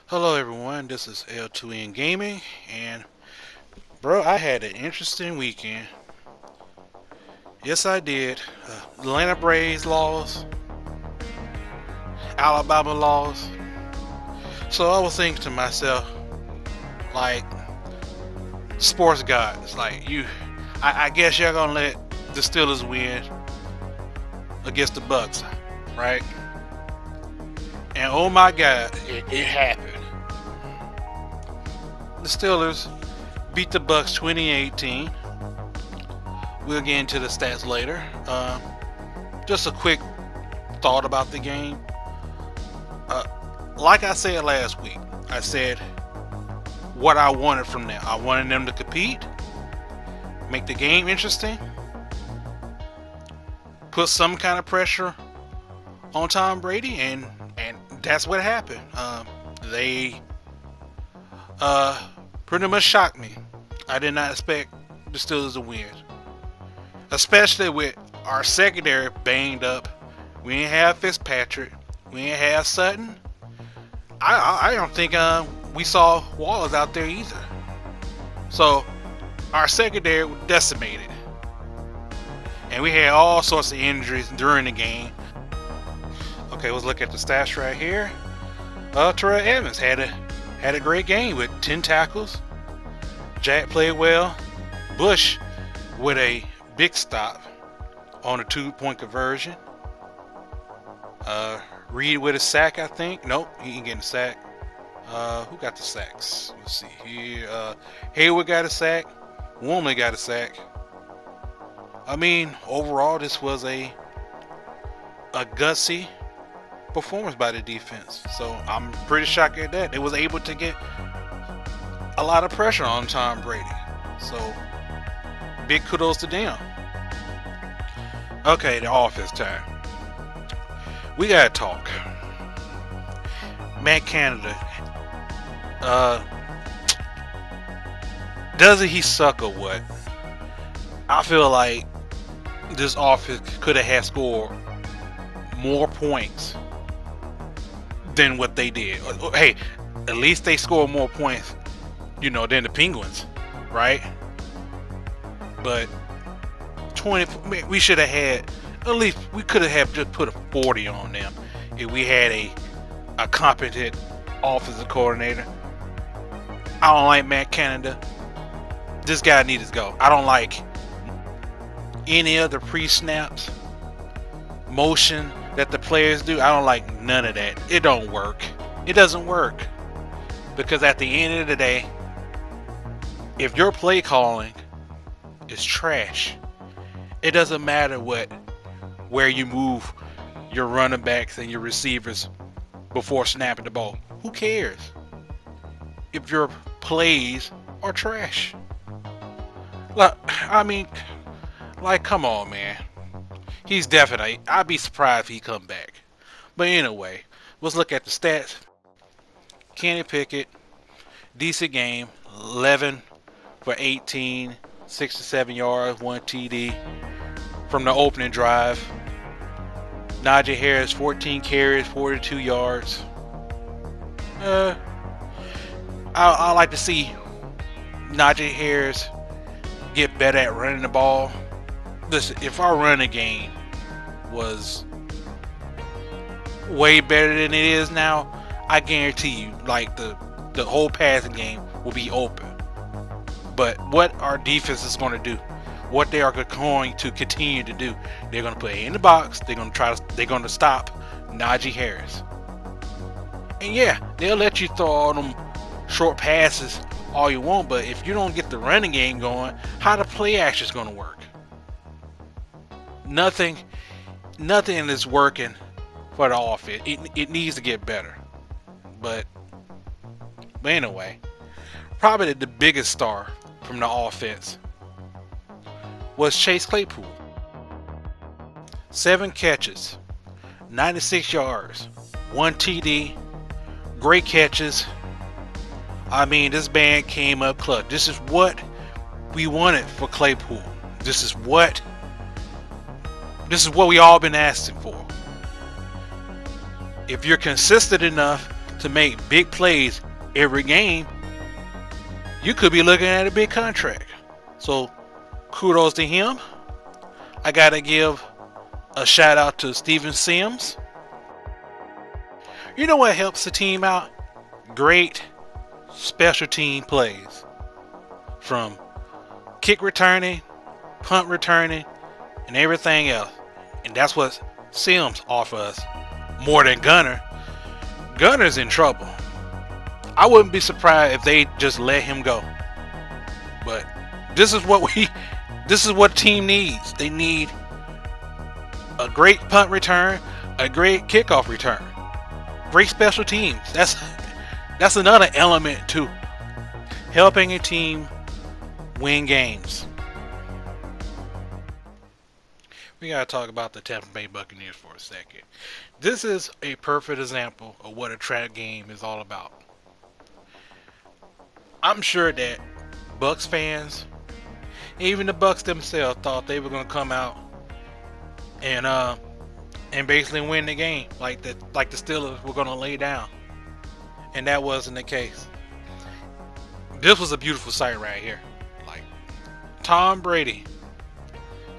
Hello everyone, this is L2N Gaming, and bro, I had an interesting weekend. Yes, I did. Atlanta Braves lost, Alabama lost. So I was thinking to myself, like, sports gods, like I guess you're gonna let the Steelers win against the Bucks, right? And oh my God, it happened. The Steelers beat the Bucks 2018. We'll get into the stats later. Just a quick thought about the game. Uh, like I said last week, I said what I wanted from them. I wanted them to compete, make the game interesting, put some kind of pressure on Tom Brady, and that's what happened. They pretty much shocked me. I did not expect the Steelers to win, especially with our secondary banged up. We didn't have Fitzpatrick. We didn't have Sutton. I don't think we saw Wallace out there either. So our secondary was decimated, and we had all sorts of injuries during the game. Okay, let's look at the stats right here. Terrell Evans had a great game with 10 tackles. Jack played well. Bush with a big stop on a 2-point conversion. Reed with a sack, I think. Nope, he ain't getting a sack. Who got the sacks? Let's see here. Hayward got a sack. Wormley got a sack. I mean, overall, this was a gutsy performance by the defense. So I'm pretty shocked at that. They was able to get a lot of pressure on Tom Brady. So big kudos to them. Okay, the offense time. We gotta talk. Matt Canada. Doesn't he suck or what? I feel like this offense could have had scored more points than what they did. Hey, at least they scored more points, than the Penguins, right? But 20, we should have had, at least we could have just put a 40 on them if we had a competent offensive coordinator. I don't like Matt Canada. This guy needs to go. I don't like any other pre-snaps motion that the players do. I don't like none of that. It don't work. It doesn't work. Because at the end of the day, if your play calling is trash, it doesn't matter where you move your running backs and your receivers before snapping the ball. Who cares if your plays are trash? Come on, man. He's definitely. I'd be surprised if he come back. But anyway, let's look at the stats. Kenny Pickett, decent game, 11 for 18, 67 yards, 1 TD from the opening drive. Najee Harris, 14 carries, 42 yards. I like to see Najee Harris get better at running the ball. Listen, if our running game was way better than it is now, I guarantee you, like the whole passing game will be open. But what our defense is going to do, what they are going to continue to do, they're going to put it in the box. They're going to stop Najee Harris. And yeah, they'll let you throw all them short passes all you want, but if you don't get the running game going, how the play action is going to work? Nothing is working for the offense. It needs to get better. But anyway, probably the biggest star from the offense was Chase Claypool. 7 catches, 96 yards, 1 TD, great catches. I mean, this man came up clutch. This is what we wanted for Claypool. This is what we all been asking for. If you're consistent enough to make big plays every game, you could be looking at a big contract. So kudos to him. I gotta give a shout out to Steven Sims. You know what helps the team out? Great special team plays. From kick returning, punt returning, and everything else. And that's what Sims offers more than Gunner. Gunner's in trouble. I wouldn't be surprised if they just let him go. But this is what the team needs. They need a great punt return, a great kickoff return, great special teams. That's another element to helping a team win games. We gotta talk about the Tampa Bay Buccaneers for a second. This is a perfect example of what a trap game is all about. I'm sure that Bucs fans, even the Bucs themselves, thought they were gonna come out and basically win the game, like the Steelers were gonna lay down, and that wasn't the case. This was a beautiful sight right here. Like Tom Brady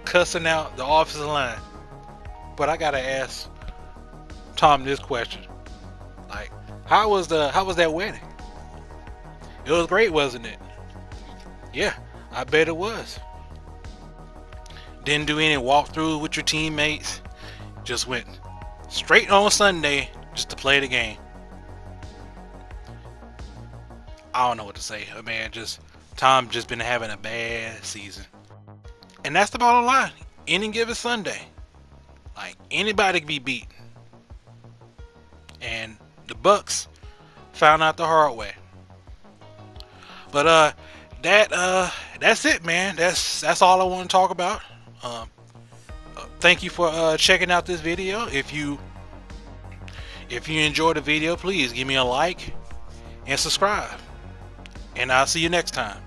cussing out the offensive line. But I gotta ask Tom this question: like, how was that wedding? It was great, wasn't it? Yeah, I bet it was. Didn't do any walkthrough with your teammates. Just went straight on Sunday just to play the game. I don't know what to say, man. Tom just been having a bad season. And that's the bottom line. Any given Sunday, like, anybody can be beaten. And the Bucs found out the hard way. But that's it, man. That's all I want to talk about. Thank you for checking out this video. If you enjoyed the video, please give me a like and subscribe. And I'll see you next time.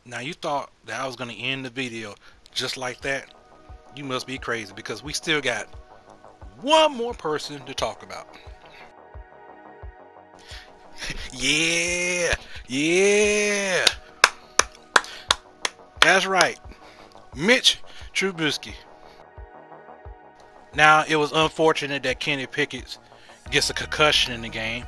Now you thought that I was going to end the video just like that? You must be crazy, because we still got one more person to talk about. Yeah. That's right. Mitch Trubisky. Now, it was unfortunate that Kenny Pickett gets a concussion in the game.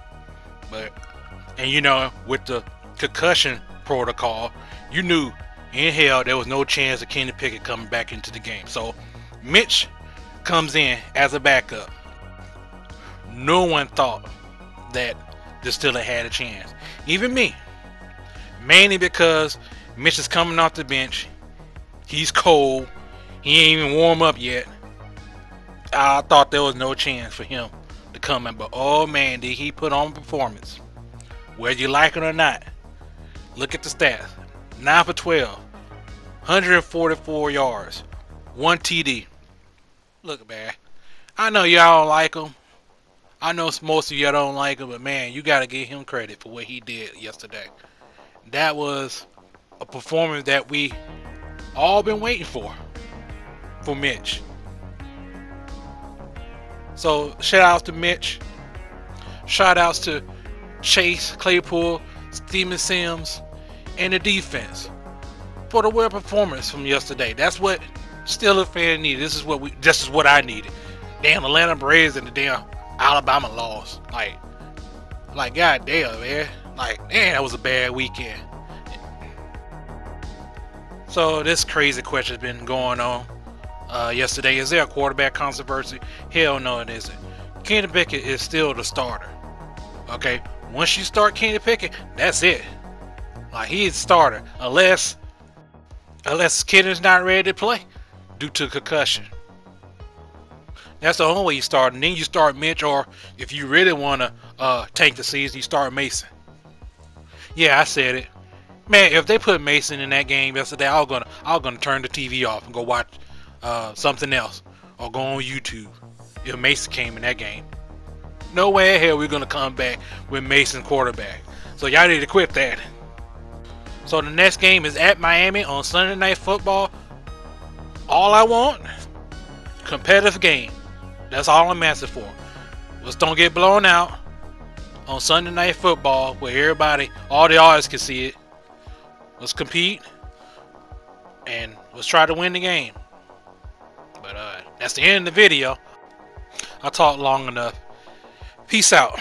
And you know, with the concussion protocol, you knew in hell there was no chance of Kenny Pickett coming back into the game. So Mitch comes in as a backup. No one thought that the Steelers had a chance. Even me. Mainly because Mitch is coming off the bench. He's cold. He ain't even warm up yet. I thought there was no chance for him to come in. But oh man, did he put on a performance. Whether you like it or not. Look at the stats. 9 for 12. 144 yards. 1 TD. Look, man. I know y'all don't like him. I know most of y'all don't like him. But man, you got to give him credit for what he did yesterday. That was a performance that we all been waiting for Mitch. So shout outs to Mitch. Shout outs to Chase Claypool, Steven Sims, and the defense for the well performance from yesterday. That's what Steelers fans needed. This is what I needed. Damn, Atlanta Braves and the damn Alabama lost. Like goddamn, man. Like, damn, that was a bad weekend. So this crazy question's been going on yesterday. Is there a quarterback controversy? Hell no, it isn't. Kenny Pickett is still the starter. Okay, once you start Kenny Pickett, that's it. Like, he's the starter unless Kenny's not ready to play due to concussion. That's the only way you start. And then you start Mitch, or if you really want to tank the season, you start Mason. Yeah, I said it. Man, if they put Mason in that game yesterday, I was gonna turn the TV off and go watch something else or go on YouTube if Mason came in that game. No way in hell we're gonna come back with Mason quarterback. So y'all need to quit that. So the next game is at Miami on Sunday Night Football. All I want, competitive game. That's all I'm asking for. Let's don't get blown out on Sunday Night Football where everybody, all the audience can see it. Let's compete and let's try to win the game. But that's the end of the video. I talked long enough. Peace out.